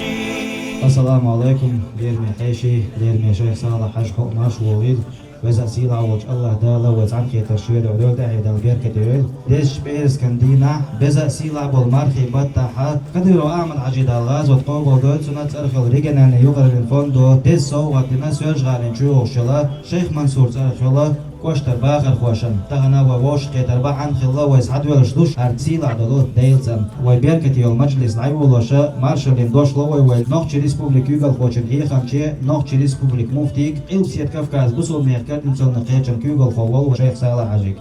عجيب. السلام عليكم ليرمي حيشي ليرمي شيخ صالح حج حق ماش وغيد وإذا سيلا وج الله دالا وزعم كي تشوير عدول داعي دال غير كتير ديش بيرس كندينا بزا سيلا بالمارخي بطاحات قدروا أعمل عجيد الغاز وتقوم وقود سنة أرخل ريجنا يغر الفندو ديس سو وقتنا سويش غالين شو شلا شيخ منصور أرخلا كوشتر باخر خوشن تغنا ووش قيتر بحن خلا ويسعد ولشلوش ارتسيل عدلوت ديلزن وبيركت يول مجلس العيولوشا مارشالين دوش لوي ونوخشي ريسبوبليك يوغل خوشن هي خمشي نوخشي ريسبوبليك مفتيك إلسيت كفكاز بسول ميركات انسان نقيتشن كيوغل خوول وشيخ صالح عجيك.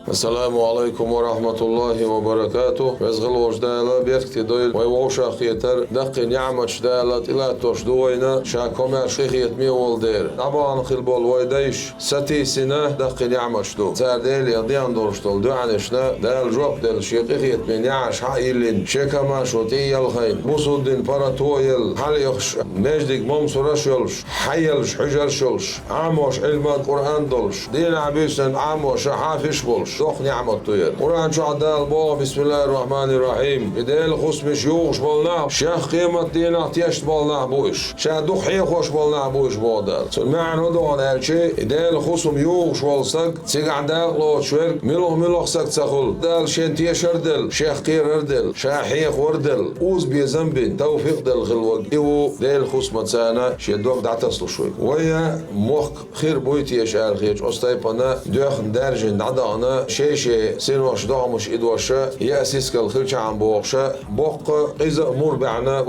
السلام عليكم ورحمة الله وبركاته. وزغل وجدالا بيركتي دويل ويوشا خيتر دقي نعمة شدالت إلا توشدوينا شاكومر شيخيت ميول دير طبعا خلبول ويدايش ستي سنة دقي نعمة شدو سار ديل يضيان دورشتول دوعنشنا دال جوب ديل شيخيت من يعش حايلين شيكا ما شوتي الخين بوصل دين باراتويل حاليخش نجدك ممسورش يلش حيلش حجرش يلش عاموش علمان قرآن دولش دين عبيسن عاموش حافش بولش دوخ نعمة طير قرآن شو عدال بو بسم الله الرحمن الرحيم بديل خصم شيوخ بالنا شيخ قيمة دينا تيشت بالنا بوش شا دوخ حيخوش بالنا بوش بودال معنى دون هالشي ديل خصم يوخ بالسق تيق عدال لو شورك ملوخ سق تسخل دال شين تيشر دل شيخ قير اردل شا حيخ وردل اوز بيزنبين توفيق دل خلوق ايو ديل خصم تسانا شي دوخ دعتصل شوي ويا مخ خير بويتي يشعر خيج أستيبنا دوخ درجن عدانا شيء سينوش دامش إدوشة يأسيس كالخلش عن بوقشة بوق إذا أمور بعنا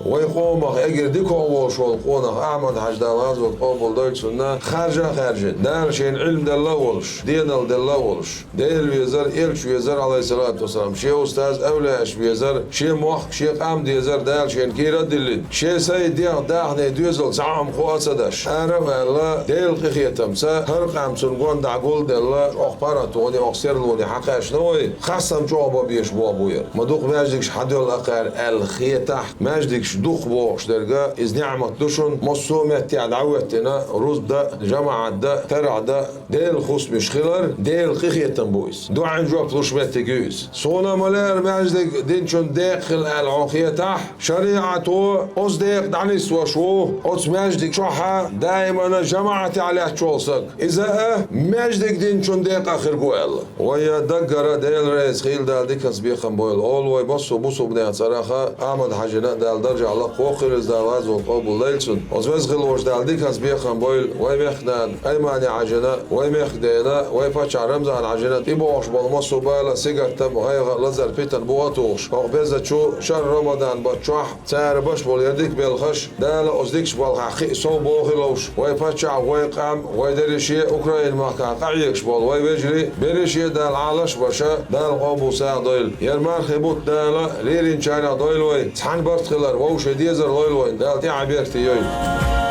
ويقوم أجر ديكو وشول قونا أعمد حجدالات وتقابل دوت سنة خارجة دار شين علم دلولش دين الدلولش ديل ويزر إلش ويزر عليه الصلاة والسلام شيء أستاذ أولاش ويزر شيء موخ شيء قام ديزر دال شين كيرا دلين شيء سيد داخني دوزل سعام خواسدش أعرف الله ديل قخيتمسا هرقام سنقون دعقول دلا أخبارات وني أخسر لوني حقا شنوي خاصم جوابا بيش بوابوير مدوق ماجدكش حدول أقار الخيتح ماجدكش دوق بوش درجة إز نعمة دوشن مصومت عدوتنا روز دا جماعة دا ترع دا ديل خص مش خلر ديل قخيتم بويس دو عن جواب لوشمت تجوز صونا ملير ماجدك دينشون داخل العخيتح شريعته أصدق دعنيس وشو أص ماجدك شوحة دائما جماعة على شولسك إذا ماجدك دينشون داق آخر بويل ويا دقرة ديل رئيس خيل دال ديكس بيخم بويل أول وي بصو بنيات صراحة أحمد حاجنا دال درجة على قوخر إز دال غاز وقابل ليلسون وزوز خلوش دال ديكس بيخم بويل وي مخنان أيماني عجنا وي مخدينا وي فاتش رمزان عجنا تيبوش بالمصو بالا سيجرتم وهي لزر بيتن بواتوش وقبيزة شو شهر رمضان بتشوح سعر باش بول يرديك بالخش دال أصدقش بالحقيق صو بوخلوش وي فاتش وي قام وي دريشي أوكراين ما كان قعيكش بول وي بيجري بريشي دال عالش باشا دال قابو ساعة دويل يرمار خيبوت دال ليرين شانا دويل وي تحن برت خلر ووش ديزر دويل وي دال تعبيرتي يوي